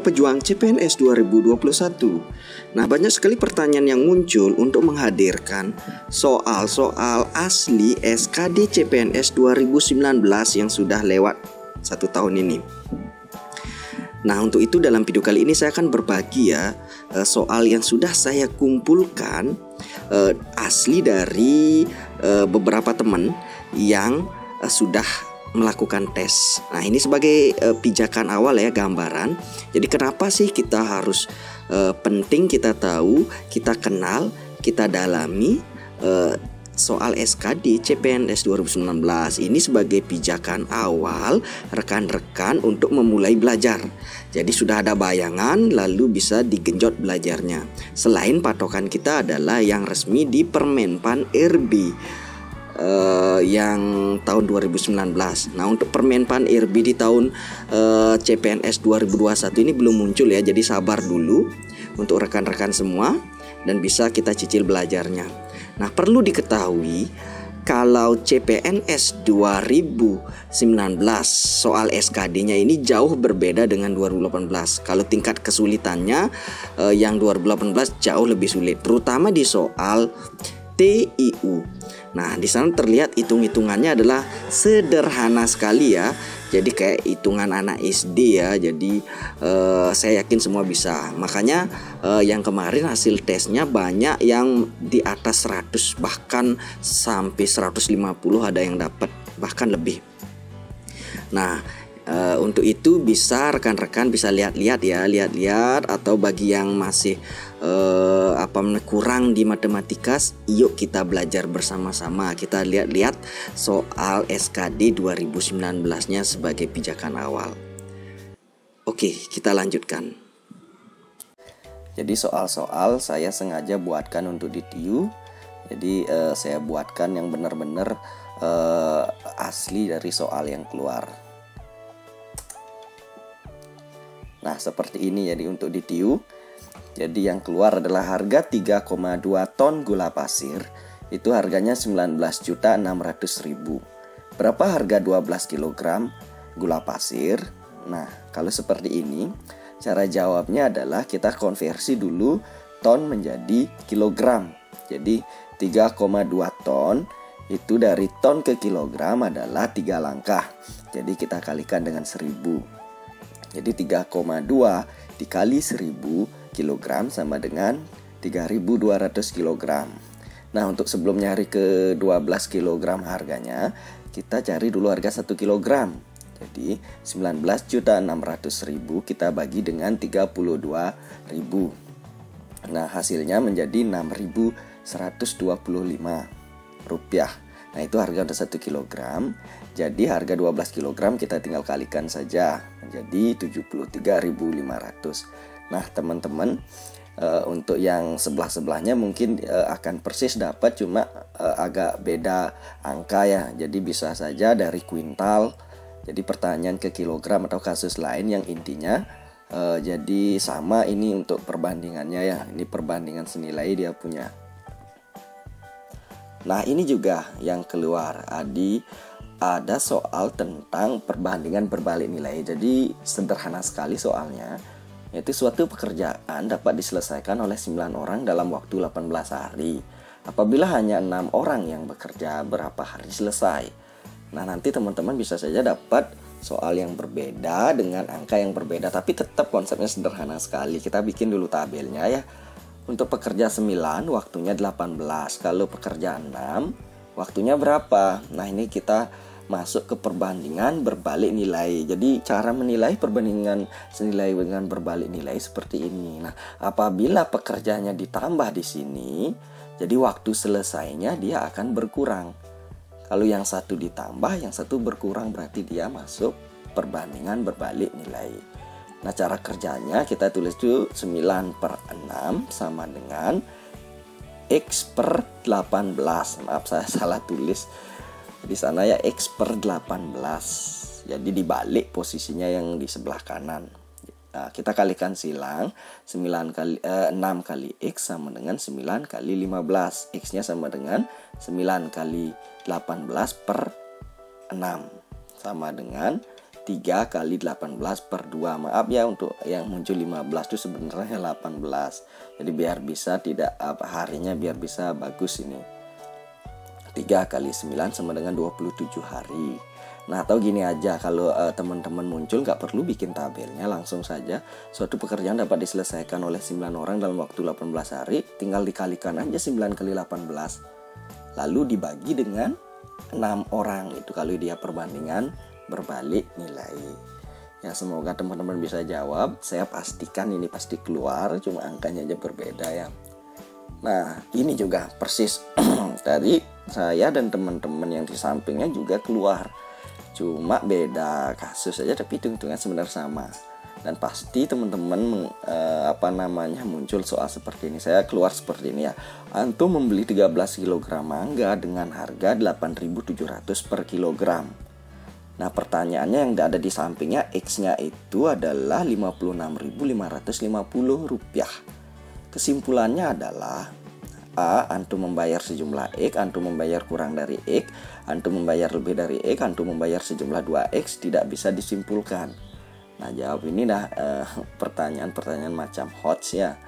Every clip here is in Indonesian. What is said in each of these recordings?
pejuang CPNS 2021. Nah, banyak sekali pertanyaan yang muncul untuk menghadirkan soal-soal asli SKD CPNS 2019 yang sudah lewat 1 tahun ini. Nah, untuk itu dalam video kali ini saya akan berbagi soal yang sudah saya kumpulkan asli dari beberapa teman yang sudah melakukan tes. Nah, ini sebagai pijakan awal ya, gambaran. Jadi kenapa sih kita harus penting kita tahu, kita kenal, kita dalami soal SKD CPNS 2019 ini sebagai pijakan awal rekan-rekan untuk memulai belajar. Jadi sudah ada bayangan, lalu bisa digenjot belajarnya. Selain patokan kita adalah yang resmi di Permenpan RB yang tahun 2019. Nah, untuk Permenpan RB di tahun CPNS 2021 ini belum muncul ya. Jadi sabar dulu untuk rekan-rekan semua dan bisa kita cicil belajarnya. Nah, perlu diketahui kalau CPNS 2019 soal SKD-nya ini jauh berbeda dengan 2018. Kalau tingkat kesulitannya yang 2018 jauh lebih sulit, terutama di soal TIU. Nah, di sana terlihat hitung-hitungannya adalah sederhana sekali ya. Jadi kayak hitungan anak SD ya. Jadi saya yakin semua bisa. Makanya yang kemarin hasil tesnya banyak yang di atas 100, bahkan sampai 150 ada yang dapat, bahkan lebih. Nah, untuk itu bisa rekan-rekan bisa lihat-lihat ya, atau bagi yang masih kurang di matematika, yuk kita belajar bersama-sama. Kita lihat-lihat soal SKD 2019-nya sebagai pijakan awal. Oke, kita lanjutkan. Jadi soal-soal saya sengaja buatkan untuk di TIU. Jadi saya buatkan yang benar-benar asli dari soal yang keluar. Nah, seperti ini jadi untuk di TIU. Jadi yang keluar adalah harga 3,2 ton gula pasir. Itu harganya 19.600.000. Berapa harga 12 kg gula pasir? Nah, kalau seperti ini, cara jawabnya adalah kita konversi dulu ton menjadi kilogram. Jadi 3,2 ton itu dari ton ke kilogram adalah 3 langkah. Jadi kita kalikan dengan 1000. Jadi 3,2 dikali 1000 kg sama dengan 3.200 kg. Nah, untuk sebelum nyari ke 12 kg harganya, kita cari dulu harga 1 kg. Jadi 19.600.000 kita bagi dengan 32.000. Nah, hasilnya menjadi 6.125 rupiah. Nah, itu harga untuk 1 kg. Jadi harga 12 kg kita tinggal kalikan saja menjadi 73.500. Nah, teman-teman, untuk yang sebelah-sebelahnya mungkin akan persis dapat, cuma agak beda angka ya. Jadi bisa saja dari kuintal. Jadi pertanyaan ke kilogram atau kasus lain yang intinya jadi sama. Ini untuk perbandingannya ya. Ini perbandingan senilai dia punya. Nah, ini juga yang keluar. Ada soal tentang perbandingan berbalik nilai. Jadi sederhana sekali soalnya, yaitu suatu pekerjaan dapat diselesaikan oleh 9 orang dalam waktu 18 hari. Apabila hanya 6 orang yang bekerja, berapa hari selesai? Nah, nanti teman-teman bisa saja dapat soal yang berbeda dengan angka yang berbeda, tapi tetap konsepnya sederhana sekali. Kita bikin dulu tabelnya ya. Untuk pekerja 9 waktunya 18. Kalau pekerja 6 waktunya berapa? Nah, ini kita masuk ke perbandingan berbalik nilai. Jadi cara menilai perbandingan senilai dengan berbalik nilai seperti ini. Nah, apabila pekerjaannya ditambah di sini, jadi waktu selesainya dia akan berkurang. Kalau yang satu ditambah, yang satu berkurang, berarti dia masuk perbandingan berbalik nilai. Nah, cara kerjanya kita tulis dulu 9/6 sama dengan X per 18. Maaf, saya salah tulis di sana ya, X per 18. Jadi dibalik posisinya yang di sebelah kanan. Nah, kita kalikan silang. 6 kali X sama dengan 9 kali 15. X-nya sama dengan 9 kali 18 per 6 sama dengan 3 kali 18 per 2. Maaf ya, untuk yang muncul 15 itu sebenarnya 18. Jadi biar bisa tidak harinya biar bisa bagus ini. 3 kali 9 sama dengan 27 hari. Nah, atau gini aja, kalau teman-teman muncul nggak perlu bikin tabelnya, langsung saja suatu pekerjaan dapat diselesaikan oleh 9 orang dalam waktu 18 hari, tinggal dikalikan aja 9 kali 18. Lalu dibagi dengan 6 orang, itu kalau dia perbandingan berbalik nilai. Ya, semoga teman-teman bisa jawab. Saya pastikan ini pasti keluar, cuma angkanya aja berbeda ya. Nah, ini juga persis dari saya dan teman-teman yang di sampingnya juga keluar. Cuma beda kasus aja, tapi hitung-hitungan sebenarnya sama. Dan pasti teman-teman muncul soal seperti ini. Saya keluar seperti ini ya. Antum membeli 13 kg mangga dengan harga 8.700 per kilogram. Nah, pertanyaannya yang ada di sampingnya, X-nya itu adalah 56.550 rupiah. Kesimpulannya adalah A. Antum membayar sejumlah X, antum membayar kurang dari X, antum membayar lebih dari X, antum membayar sejumlah 2X, tidak bisa disimpulkan. Nah, jawab ini dah pertanyaan-pertanyaan macam HOTS ya.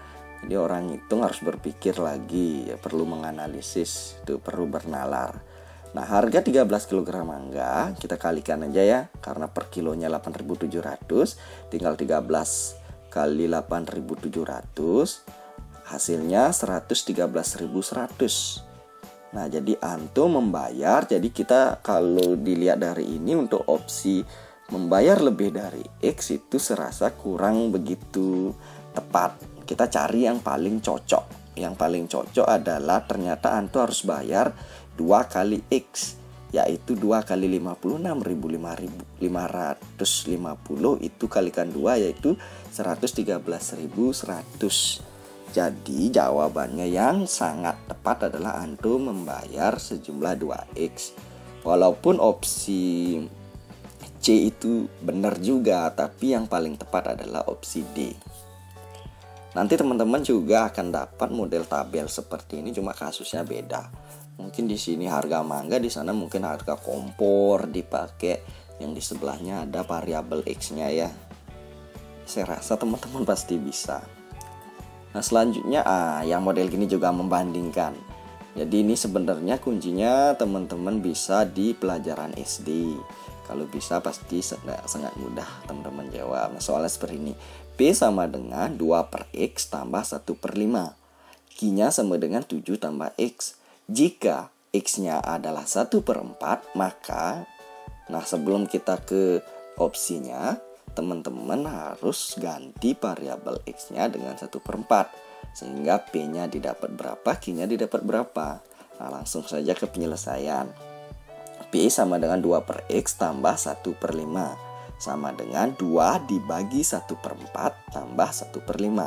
Jadi orang hitung harus berpikir lagi, ya, perlu menganalisis, itu perlu bernalar. Nah, harga 13 kg mangga kita kalikan aja ya, karena per kilonya 8.700, tinggal 13 kali 8.700, hasilnya 113.100. Nah, jadi antum membayar, jadi kita kalau dilihat dari ini untuk opsi membayar lebih dari X itu serasa kurang begitu tepat. Kita cari yang paling cocok. Yang paling cocok adalah ternyata antum harus bayar 2 kali X, yaitu 2 kali 56.550 itu kalikan 2 yaitu 113.100. Jadi jawabannya yang sangat tepat adalah antum membayar sejumlah 2X. Walaupun opsi C itu benar juga, tapi yang paling tepat adalah opsi D. Nanti teman-teman juga akan dapat model tabel seperti ini, cuma kasusnya beda. Mungkin di sini harga mangga, di sana mungkin harga kompor dipakai, yang di sebelahnya ada variabel X-nya ya. Saya rasa teman-teman pasti bisa. Nah, selanjutnya yang model gini juga membandingkan. Jadi ini sebenarnya kuncinya teman-teman bisa di pelajaran SD. Kalau bisa pasti sangat mudah teman-teman jawab. Nah, soalnya seperti ini. P sama dengan 2 per X tambah 1 per 5. Q-nya sama dengan 7 tambah X. Jika X-nya adalah 1 per 4, maka sebelum kita ke opsinya, teman-teman harus ganti variabel X-nya dengan 1 per 4. Sehingga P-nya didapat berapa, Q-nya didapat berapa. Nah, langsung saja ke penyelesaian. P sama dengan 2 per X tambah 1 per 5. Sama dengan 2 dibagi 1 per 4 tambah 1 per 5.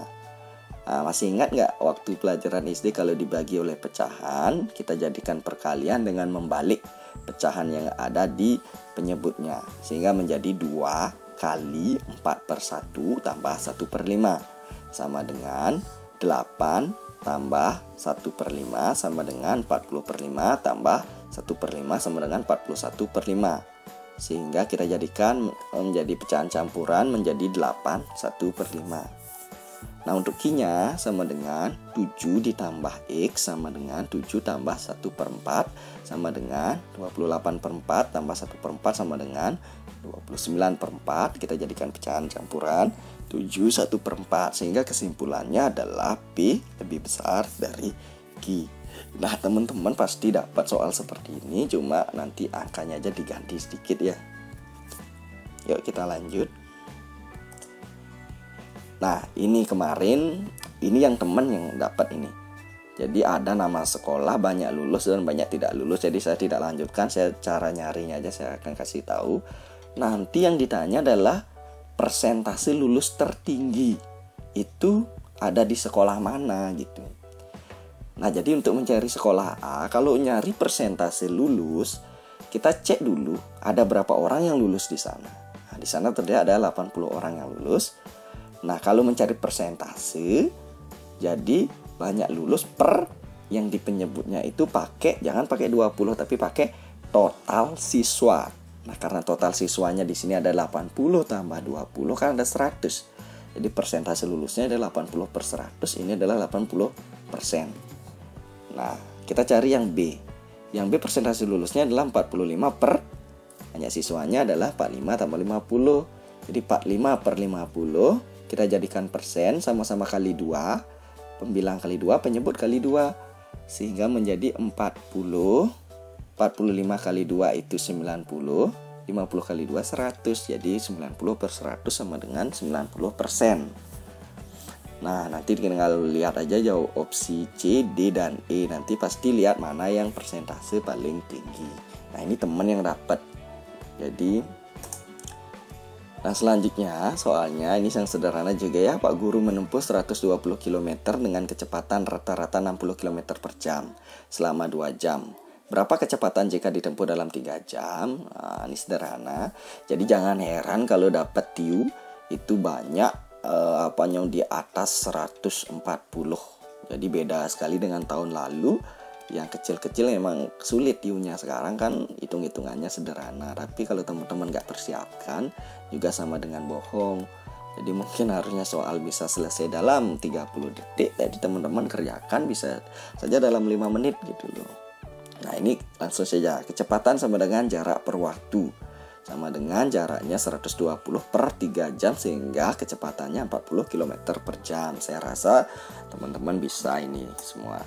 Nah, masih ingat nggak waktu pelajaran SD kalau dibagi oleh pecahan, kita jadikan perkalian dengan membalik pecahan yang ada di penyebutnya. Sehingga menjadi 2 kali 4 per 1 tambah 1 per 5 sama dengan 8 tambah 1 per 5 sama dengan 40 per 5 tambah 1 per 5 sama dengan 41 per 5. Sehingga kita jadikan menjadi pecahan campuran menjadi 8 1 per 5. Nah, untuk Q-nya sama dengan 7 ditambah X sama dengan 7 tambah 1 per 4 sama dengan 28 per 4 tambah 1 per 4 sama dengan 29 per 4. Kita jadikan pecahan campuran 7 1 per 4. Sehingga kesimpulannya adalah P lebih besar dari Q. Nah, teman-teman pasti dapat soal seperti ini, cuma nanti angkanya aja diganti sedikit ya. Yuk kita lanjut. Nah, ini kemarin, ini yang teman yang dapat ini. Jadi ada nama sekolah, banyak lulus dan banyak tidak lulus. Jadi saya tidak lanjutkan, saya cara nyarinya aja saya akan kasih tahu. Nanti yang ditanya adalah persentase lulus tertinggi itu ada di sekolah mana gitu. Nah, jadi untuk mencari sekolah A, kalau nyari persentase lulus, kita cek dulu ada berapa orang yang lulus di sana. Nah, di sana terlihat ada 80 orang yang lulus. Nah, kalau mencari persentase, jadi banyak lulus per yang di penyebutnya itu jangan pakai 20, tapi pakai total siswa. Nah, karena total siswanya di sini ada 80 tambah 20 kan ada 100. Jadi persentase lulusnya ada 80 per 100, ini adalah 80%. Nah, kita cari yang B. Yang B persentase lulusnya adalah 45 per, hanya siswanya adalah 45 tambah 50. Jadi 45 per 50, kita jadikan persen, sama-sama kali 2. Pembilang kali 2, penyebut kali 2. Sehingga menjadi 40. 45 kali 2 itu 90. 50 kali 2 100. Jadi 90 per 100 sama dengan 90%. Nah, nanti tinggal lihat aja jauh opsi C, D, dan E. Nanti pasti lihat mana yang persentase paling tinggi. Nah, ini teman yang dapat. Jadi, nah selanjutnya soalnya ini yang sederhana juga ya. Pak guru menempuh 120 km dengan kecepatan rata-rata 60 km per jam selama 2 jam. Berapa kecepatan jika ditempuh dalam 3 jam? Nah, ini sederhana. Jadi jangan heran kalau dapat TIU itu banyak di atas 140. Jadi beda sekali dengan tahun lalu. Yang kecil-kecil memang sulit TIU-nya. Sekarang kan hitung-hitungannya sederhana. Tapi kalau teman-teman nggak persiapkan juga sama dengan bohong. Jadi mungkin harusnya soal bisa selesai dalam 30 detik. Jadi teman-teman kerjakan bisa saja dalam 5 menit gitu loh. Nah, ini langsung saja. Kecepatan sama dengan jarak per waktu. Sama dengan jaraknya 120 per 3 jam sehingga kecepatannya 40 km per jam. Saya rasa teman-teman bisa ini semua.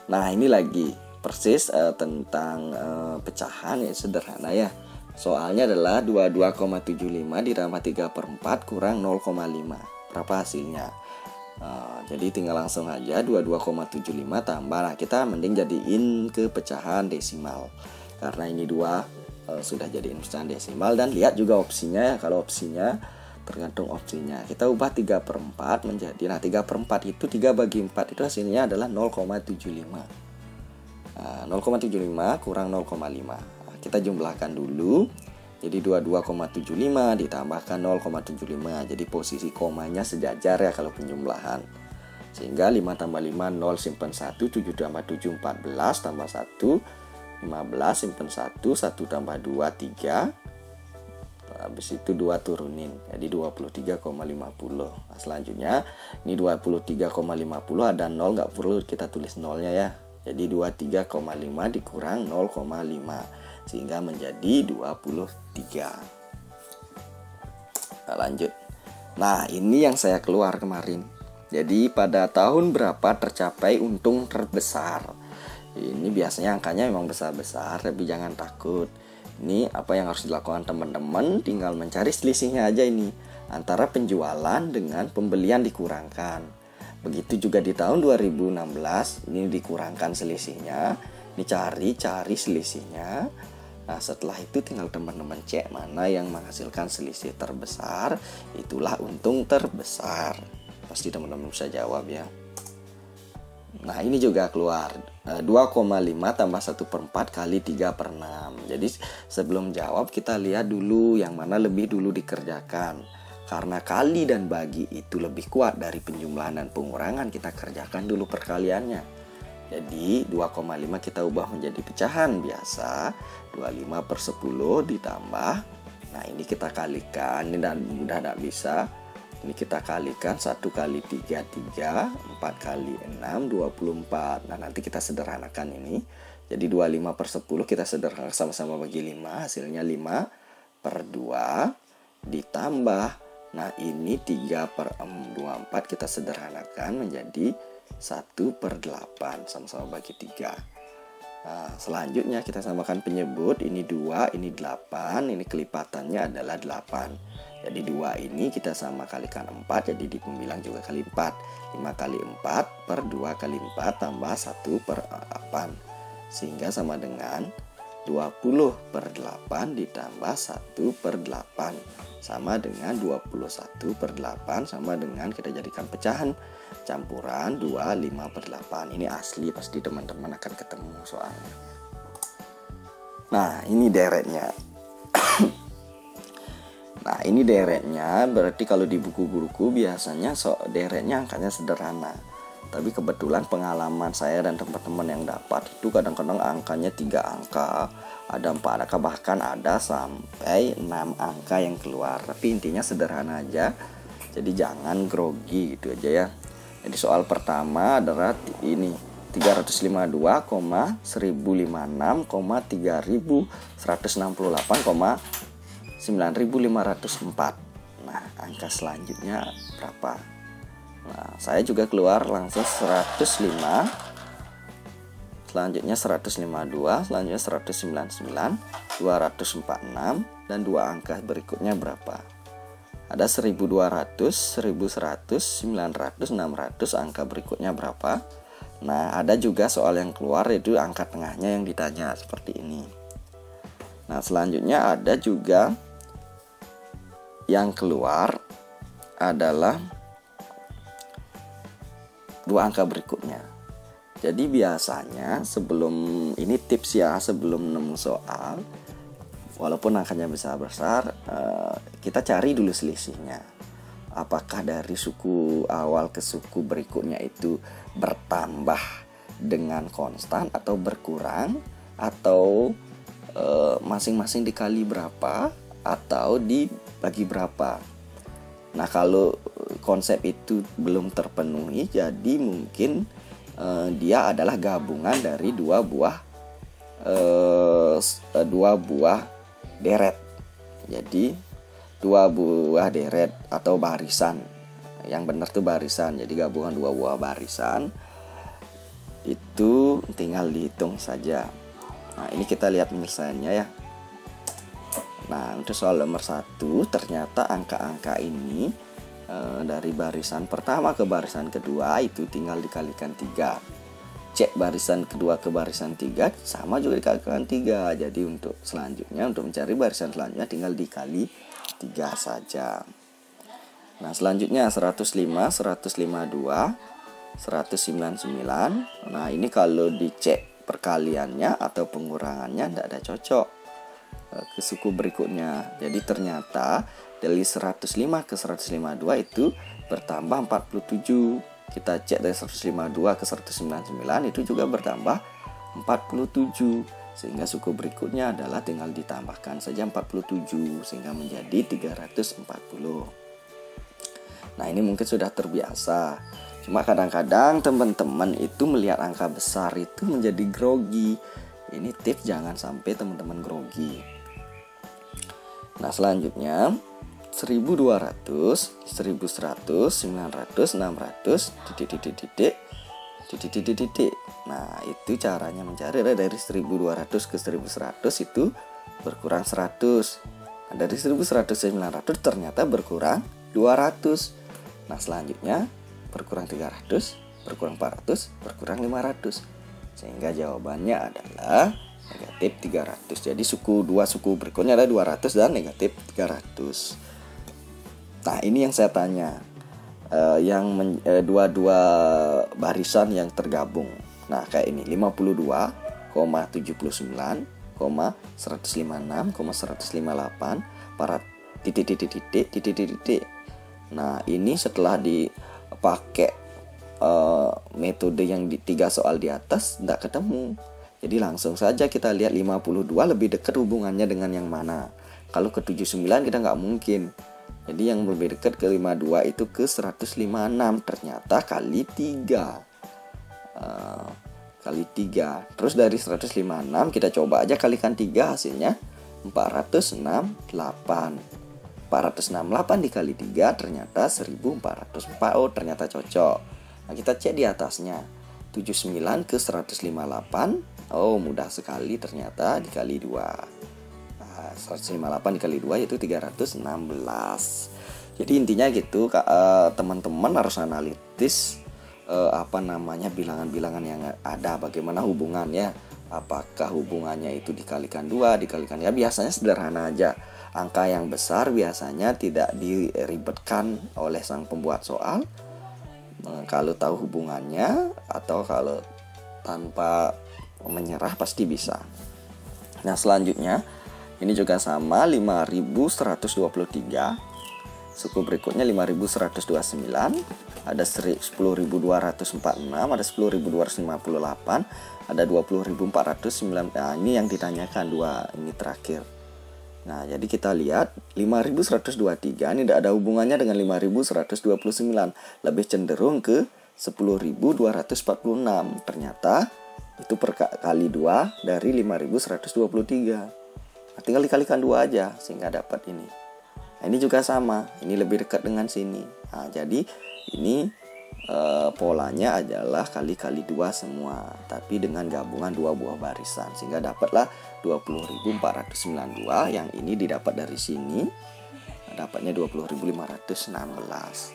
Nah, ini lagi persis tentang pecahan ya, sederhana ya. Soalnya adalah 22,75 ditambah 3/4 kurang 0,5. Berapa hasilnya? Jadi tinggal langsung aja 22,75 tambah. Nah, kita mending jadiin ke pecahan desimal. Karena ini 2 sudah jadiin pecahan desimal. Dan lihat juga opsinya ya. Kalau opsinya tergantung opsinya. Kita ubah 3/4 menjadi, nah 3/4 itu 3 bagi 4 itu hasilnya adalah 0,75. 0,75 kurang 0,5. Kita jumlahkan dulu. Jadi 22,75 ditambahkan 0,75. Jadi posisi komanya sejajar ya kalau penjumlahan. Sehingga 5 tambah 5 0 simpen 1, 7 tambah 7 14 tambah 1 15 simpen 1, 1 tambah 2 3. Habis itu 2 turunin. Jadi 23,50. Nah, selanjutnya ini 23,50 ada 0 nggak perlu kita tulis nolnya ya. Jadi 23,5 dikurang 0,5 sehingga menjadi 23. Nah, lanjut. Nah, ini yang saya keluar kemarin. Jadi pada tahun berapa tercapai untung terbesar? Ini biasanya angkanya memang besar-besar, tapi jangan takut. Ini apa yang harus dilakukan teman-teman, tinggal mencari selisihnya aja ini antara penjualan dengan pembelian dikurangkan. Begitu juga di tahun 2016, ini dikurangkan selisihnya. Ini cari selisihnya. Nah, setelah itu tinggal teman-teman cek mana yang menghasilkan selisih terbesar, itulah untung terbesar. Pasti teman-teman bisa jawab ya. Nah, ini juga keluar 2,5 tambah 1/4 kali 3/6. Jadi sebelum jawab kita lihat dulu yang mana lebih dulu dikerjakan. Karena kali dan bagi itu lebih kuat dari penjumlahan dan pengurangan, kita kerjakan dulu perkaliannya. Jadi 2,5 kita ubah menjadi pecahan biasa. 25 per 10 ditambah. Nah, ini kita kalikan. Ini mudah tidak bisa. Ini kita kalikan 1 kali 3 3, 4 kali 6 24. Nah, nanti kita sederhanakan ini. Jadi 25 per 10 kita sederhanakan sama-sama bagi 5. Hasilnya 5 per 2 ditambah. Nah, ini 3 per 24 kita sederhanakan menjadi 1 per 8 sama-sama bagi 3. Nah, selanjutnya kita samakan penyebut. Ini 2, ini 8. Ini kelipatannya adalah 8. Jadi 2 ini kita sama kalikan 4. Jadi di pembilang juga kali 4. 5 kali 4 per 2 kali 4 tambah 1 per 8. Sehingga sama dengan 20 per 8 ditambah 1 per 8. Sama dengan 21 per 8 sama dengan kita jadikan pecahan campuran 25 per 8. Ini asli, pasti teman-teman akan ketemu soalnya. Nah, ini deretnya. Nah, ini deretnya berarti kalau di buku guruku biasanya deretnya angkanya sederhana. Tapi kebetulan pengalaman saya dan teman-teman yang dapat itu kadang-kadang angkanya 3 angka, ada 4 angka, bahkan ada sampai 6 angka yang keluar. Tapi intinya sederhana aja, jadi jangan grogi gitu aja ya. Jadi soal pertama adalah ini 356,3168,9504. Nah, angka selanjutnya berapa? Nah, saya juga keluar langsung 105. Selanjutnya 152, selanjutnya 199, 246, dan dua angka berikutnya berapa? Ada 1200, 1100, 900, 600, angka berikutnya berapa? Nah, ada juga soal yang keluar yaitu angka tengahnya yang ditanya seperti ini. Nah, selanjutnya ada juga yang keluar adalah dua angka berikutnya. Jadi biasanya sebelum ini tips ya, sebelum nemu soal, walaupun angkanya besar-besar, kita cari dulu selisihnya. Apakah dari suku awal ke suku berikutnya itu bertambah dengan konstan atau berkurang, atau masing-masing dikali berapa atau dibagi berapa. Nah, kalau konsep itu belum terpenuhi, jadi mungkin dia adalah gabungan dari dua buah deret. Jadi dua buah deret atau barisan. Yang benar tuh barisan. Jadi gabungan dua buah barisan itu tinggal dihitung saja. Nah, ini kita lihat penyelesaiannya ya. Nah, untuk soal nomor 1, ternyata angka-angka ini dari barisan pertama ke barisan kedua itu tinggal dikalikan 3. Cek barisan kedua ke barisan 3 sama juga dikalikan 3. Jadi untuk selanjutnya, untuk mencari barisan selanjutnya tinggal dikali 3 saja. Nah, selanjutnya 105, 152, 199. Nah, ini kalau dicek perkaliannya atau pengurangannya tidak ada cocok ke suku berikutnya. Jadi ternyata dari 105 ke 152 itu bertambah 47. Kita cek dari 152 ke 199 itu juga bertambah 47. Sehingga suku berikutnya adalah tinggal ditambahkan saja 47 sehingga menjadi 340. Nah, ini mungkin sudah terbiasa. Cuma kadang-kadang teman-teman itu melihat angka besar itu menjadi grogi. Ini tips jangan sampai teman-teman grogi. Nah, selanjutnya 1200, 1100, 900, 600, titik. Nah, itu caranya mencari dari 1200 ke 1100 itu berkurang 100. Nah, dari 1100 ke 900 ternyata berkurang 200. Nah, selanjutnya berkurang 300, berkurang 400, berkurang 500. Sehingga jawabannya adalah negatif 300. Jadi dua suku berikutnya ada 200 dan negatif 300. Nah, ini yang saya tanya, dua barisan yang tergabung. Nah, kayak ini 52,79, 156, 158 para titik. Nah, ini setelah dipakai metode yang di 3 soal di atas tidak ketemu. Jadi langsung saja kita lihat 52 lebih dekat hubungannya dengan yang mana. Kalau ke 79 kita nggak mungkin. Jadi yang lebih dekat ke 52 itu ke 156. Ternyata kali 3. Kali 3. Terus dari 156 kita coba aja kalikan 3, hasilnya 468. 468 dikali 3 ternyata 1404. Oh, ternyata cocok. Nah, kita cek di atasnya. 79 ke 158. Oh, mudah sekali ternyata dikali 2. Nah, 158 dikali 2 yaitu 316. Jadi intinya gitu, teman-teman harus analitis bilangan-bilangan yang ada, bagaimana hubungannya. Apakah hubungannya itu dikalikan 2, dikalikan ya, biasanya sederhana aja. Angka yang besar biasanya tidak diribetkan oleh sang pembuat soal. Kalau tahu hubungannya atau kalau tanpa menyerah pasti bisa. Nah, selanjutnya ini juga sama, 5123, Suku berikutnya 5129, ada 10.246, ada 10.258, ada 20.409. Nah, ini yang ditanyakan dua ini terakhir. Nah, jadi kita lihat 5123 ini tidak ada hubungannya dengan 5129, lebih cenderung ke 10.246. Ternyata itu per kali 2 dari 5123. Nah, tinggal dikalikan 2 aja sehingga dapat ini. Nah, ini juga sama, ini lebih dekat dengan sini. Nah, jadi ini polanya adalah kali-kali 2 semua, tapi dengan gabungan 2 buah barisan, sehingga dapatlah 20.492. Yang ini didapat dari sini, dapatnya 20.516.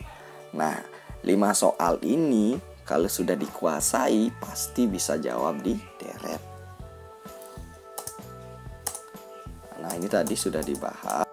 Nah, 5 soal ini kalau sudah dikuasai pasti bisa jawab di deret. Nah, ini tadi sudah dibahas.